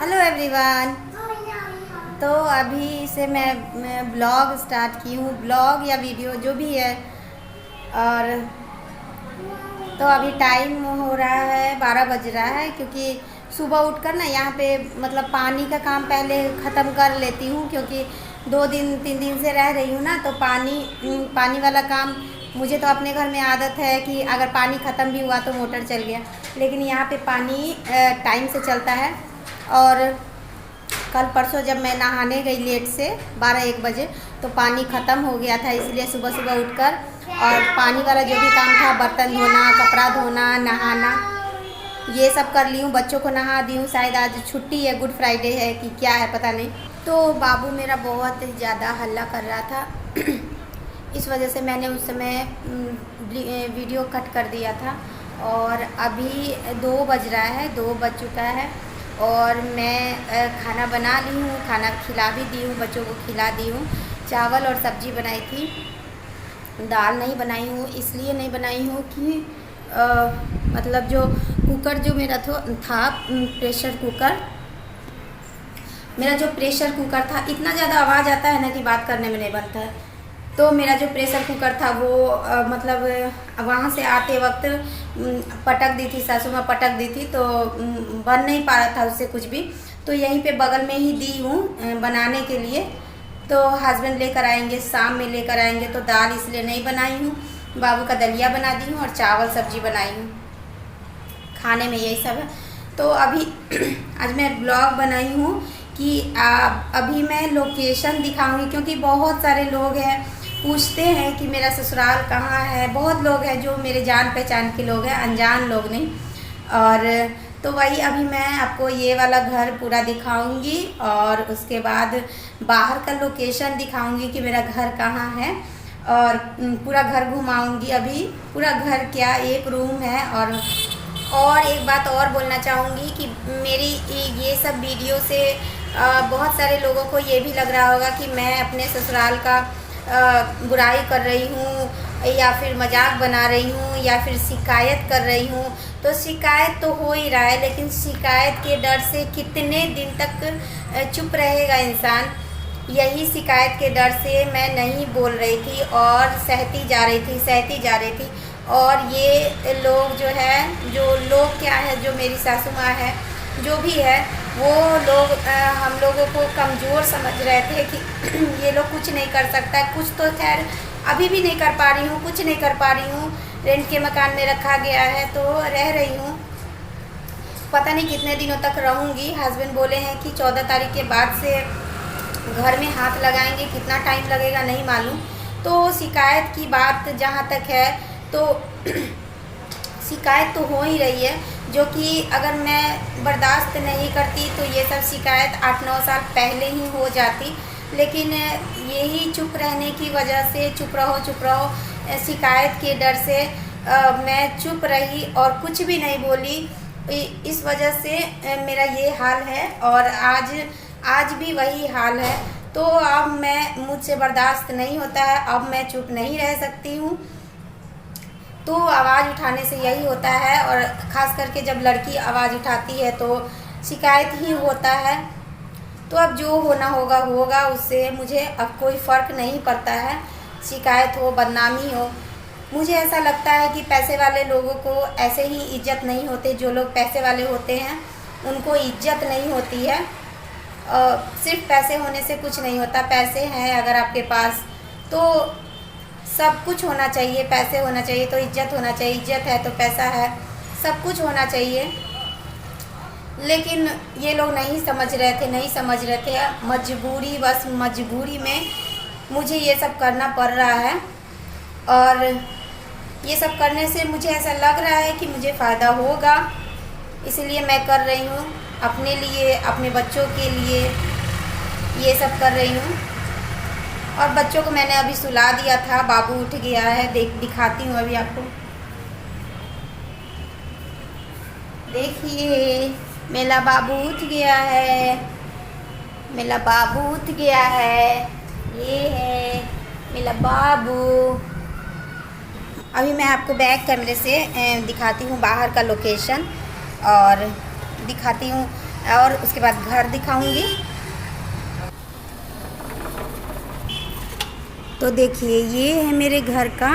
Hello everyone. तो अभी से मैं ब्लॉग स्टार्ट की हूँ, ब्लॉग या वीडियो जो भी है। और तो अभी टाइम हो रहा है 12 बज रहा है, क्योंकि सुबह उठकर ना यहाँ पे मतलब पानी का काम पहले ख़त्म कर लेती हूँ, क्योंकि 2 दिन 3 दिन से रह रही हूँ ना, तो पानी वाला काम मुझे तो अपने घर में आदत है कि अगर पानी ख़त्म भी हुआ तो मोटर चल गया, लेकिन यहाँ पे पानी टाइम से चलता है। और कल परसों जब मैं नहाने गई लेट से 12-1 बजे, तो पानी ख़त्म हो गया था, इसलिए सुबह सुबह उठकर और पानी वाला जो भी काम था, बर्तन धोना, कपड़ा धोना, नहाना, ये सब कर ली हूँ। बच्चों को नहा दी हूँ, शायद आज छुट्टी है, गुड फ्राइडे है कि क्या है पता नहीं। तो बाबू मेरा बहुत ज़्यादा हल्ला कर रहा था इस वजह से मैंने उस समय वीडियो कट कर दिया था। और अभी 2 बज रहा है, 2 बज चुका है और मैं खाना बना ली हूँ, खाना खिला भी दी हूँ, बच्चों को खिला दी हूँ। चावल और सब्ज़ी बनाई थी, दाल नहीं बनाई हूँ। इसलिए नहीं बनाई हूँ कि मतलब जो कुकर जो मेरा था प्रेशर कुकर, मेरा जो प्रेशर कुकर था, इतना ज़्यादा आवाज़ आता है ना कि बात करने में नहीं बनता है। तो मेरा जो प्रेशर कुकर था वो मतलब वहाँ से आते वक्त पटक दी थी, सासू माँ पटक दी थी, तो बन नहीं पा रहा था उससे कुछ भी। तो यहीं पे बगल में ही दी हूँ बनाने के लिए। तो हस्बैंड लेकर आएंगे, शाम में लेकर आएंगे, तो दाल इसलिए नहीं बनाई हूँ। बाबू का दलिया बना दी हूँ और चावल सब्जी बनाई हूँ। खाने में यही सब है। तो अभी आज मैं ब्लॉग बनाई हूँ कि अभी मैं लोकेशन दिखाऊंगी, क्योंकि बहुत सारे लोग हैं पूछते हैं कि मेरा ससुराल कहाँ है। बहुत लोग हैं जो मेरे जान पहचान के लोग हैं, अनजान लोग नहीं। और तो वही अभी मैं आपको ये वाला घर पूरा दिखाऊंगी और उसके बाद बाहर का लोकेशन दिखाऊंगी कि मेरा घर कहाँ है, और पूरा घर घुमाऊंगी। अभी पूरा घर क्या, एक रूम है। और एक बात और बोलना चाहूँगी कि मेरी ये सब वीडियो से बहुत सारे लोगों को ये भी लग रहा होगा कि मैं अपने ससुराल का बुराई कर रही हूँ, या फिर मजाक बना रही हूँ, या फिर शिकायत कर रही हूँ। तो शिकायत तो हो ही रहा है, लेकिन शिकायत के डर से कितने दिन तक चुप रहेगा इंसान। यही शिकायत के डर से मैं नहीं बोल रही थी और सहती जा रही थी। और ये लोग जो है, जो लोग क्या है, जो मेरी सासू माँ है, जो भी है, वो लोग हम लोगों को कमज़ोर समझ रहे थे कि ये लोग कुछ नहीं कर सकता। कुछ तो खैर अभी भी नहीं कर पा रही हूँ, कुछ नहीं कर पा रही हूँ। रेंट के मकान में रखा गया है तो रह रही हूँ, पता नहीं कितने दिनों तक रहूँगी। हस्बैंड बोले हैं कि 14 तारीख के बाद से घर में हाथ लगाएंगे, कितना टाइम लगेगा नहीं मालूम। तो शिकायत की बात जहाँ तक है, तो शिकायत तो हो ही रही है, जो कि अगर मैं बर्दाश्त नहीं करती तो ये सब शिकायत 8-9 साल पहले ही हो जाती। लेकिन यही चुप रहने की वजह से, चुप रहो शिकायत के डर से मैं चुप रही और कुछ भी नहीं बोली। इस वजह से मेरा ये हाल है और आज भी वही हाल है। तो अब मुझसे बर्दाश्त नहीं होता है, अब मैं चुप नहीं रह सकती हूँ। तो आवाज़ उठाने से यही होता है, और ख़ास करके जब लड़की आवाज़ उठाती है तो शिकायत ही होता है। तो अब जो होना होगा, उससे मुझे अब कोई फ़र्क नहीं पड़ता है। शिकायत हो, बदनामी हो, मुझे ऐसा लगता है कि पैसे वाले लोगों को ऐसे ही इज्जत नहीं होती। जो लोग पैसे वाले होते हैं उनको इज्जत नहीं होती है। सिर्फ पैसे होने से कुछ नहीं होता। पैसे हैं अगर आपके पास तो सब कुछ होना चाहिए। पैसे होना चाहिए तो इज्जत होना चाहिए, इज्जत है तो पैसा है, सब कुछ होना चाहिए। लेकिन ये लोग नहीं समझ रहे थे। मजबूरी, बस मजबूरी में मुझे ये सब करना पड़ रहा है। और ये सब करने से मुझे ऐसा लग रहा है कि मुझे फ़ायदा होगा, इसलिए मैं कर रही हूँ। अपने लिए, अपने बच्चों के लिए ये सब कर रही हूँ। और बच्चों को मैंने अभी सुला दिया था, बाबू उठ गया है। दिखाती हूँ अभी आपको। देखिए मेरा बाबू उठ गया है, मेरा बाबू उठ गया है। ये है मेरा बाबू। अभी मैं आपको बैक कैमरे से दिखाती हूँ बाहर का लोकेशन, और दिखाती हूँ और उसके बाद घर दिखाऊंगी। तो देखिए ये है मेरे घर का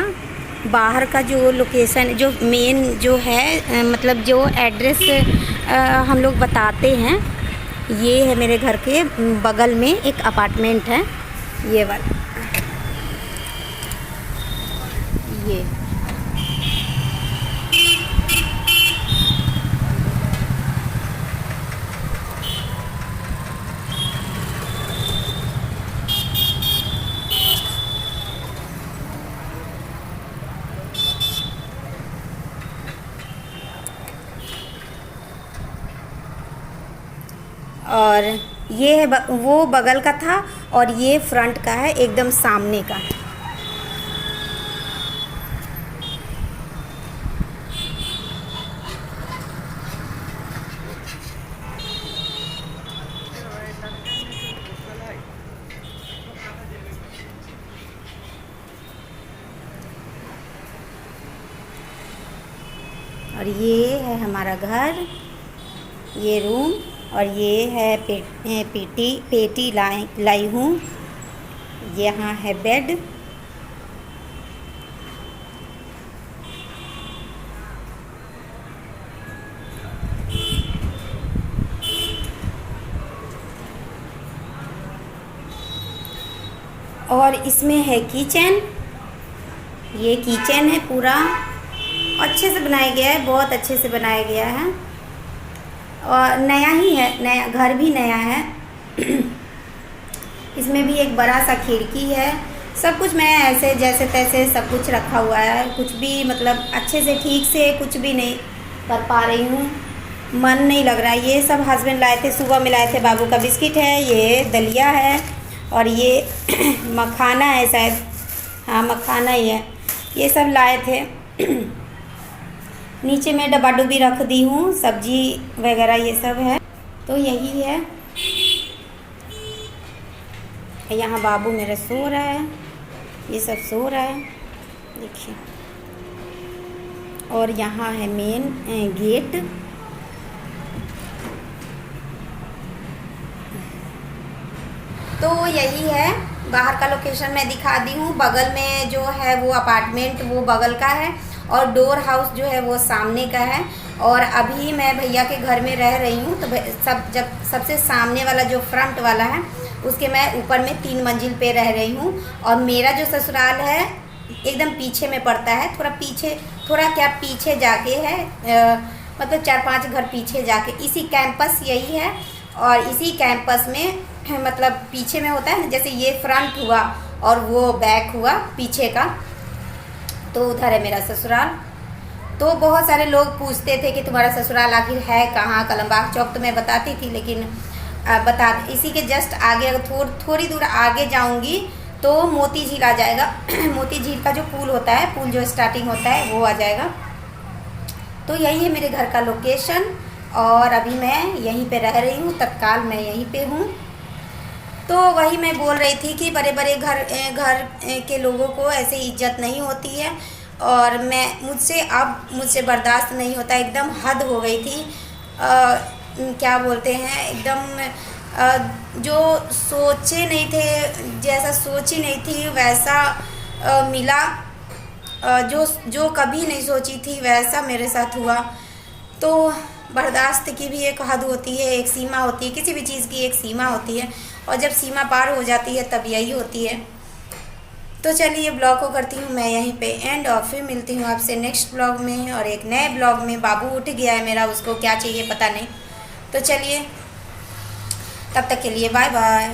बाहर का जो लोकेशन, जो मेन जो है मतलब जो एड्रेस हम लोग बताते हैं, ये है मेरे घर के बगल में एक अपार्टमेंट है, ये वाला, ये और ये है वो बगल का था, और ये फ्रंट का है, एकदम सामने का है। और ये है हमारा घर, ये रूम, और ये है पेटी लाई हूँ, यहाँ है बेड। और इसमें है किचन, ये किचन है, पूरा अच्छे से बनाया गया है, बहुत अच्छे से बनाया गया है, और नया ही है, नया घर भी नया है। इसमें भी एक बड़ा सा खिड़की है। सब कुछ मैं ऐसे जैसे तैसे सब कुछ रखा हुआ है, कुछ भी मतलब अच्छे से ठीक से कुछ भी नहीं कर पा रही हूँ, मन नहीं लग रहा है। ये सब हस्बैंड लाए थे, सुबह में लाए थे। बाबू का बिस्किट है, ये दलिया है, और ये मखाना है शायद, हाँ मखाना ही है, ये सब लाए थे। नीचे में डब्बा डुब्बी रख दी हूँ, सब्जी वगैरह ये सब है। तो यही है, यहाँ बाबू मेरा सो रहा है, ये सब सो रहा है, देखिए। और यहाँ है मेन गेट। तो यही है बाहर का लोकेशन मैं दिखा दी हूँ। बगल में जो है वो अपार्टमेंट वो बगल का है, और डोर हाउस जो है वो सामने का है। और अभी मैं भैया के घर में रह रही हूँ, तो सबसे सामने वाला जो फ्रंट वाला है उसके मैं ऊपर में 3 मंजिल पे रह रही हूँ। और मेरा जो ससुराल है एकदम पीछे में पड़ता है, थोड़ा क्या पीछे जाके है, मतलब 4-5 घर पीछे जाके। इसी कैंपस यही है, और इसी कैंपस में मतलब पीछे में होता है, जैसे ये फ्रंट हुआ और वो बैक हुआ पीछे का, तो उधर है मेरा ससुराल। तो बहुत सारे लोग पूछते थे कि तुम्हारा ससुराल आखिर है कहाँ। कलमबाग चौक तो मैं बताती थी, लेकिन इसी के जस्ट आगे अगर थोड़ी दूर आगे जाऊंगी तो मोती झील आ जाएगा। मोती झील का जो पुल होता है, पुल जो स्टार्टिंग होता है वो आ जाएगा। तो यही है मेरे घर का लोकेशन, और अभी मैं यहीं पे रह रही हूँ, तत्काल मैं यहीं पे हूँ। तो वही मैं बोल रही थी कि बड़े बड़े घर के लोगों को ऐसे इज्जत नहीं होती है, और मुझसे बर्दाश्त नहीं होता, एकदम हद हो गई थी। क्या बोलते हैं, एकदम जो सोचे नहीं थे, जैसा सोची नहीं थी वैसा मिला, जो कभी नहीं सोची थी वैसा मेरे साथ हुआ। तो बर्दाश्त की भी एक हद होती है, एक सीमा होती है, किसी भी चीज़ की एक सीमा होती है, और जब सीमा पार हो जाती है तब यही होती है। तो चलिए ब्लॉग को करती हूँ मैं यहीं पे एंड, और फिर मिलती हूँ आपसे नेक्स्ट ब्लॉग में और एक नए ब्लॉग में। बाबू उठ गया है मेरा, उसको क्या चाहिए पता नहीं। तो चलिए तब तक के लिए बाय बाय।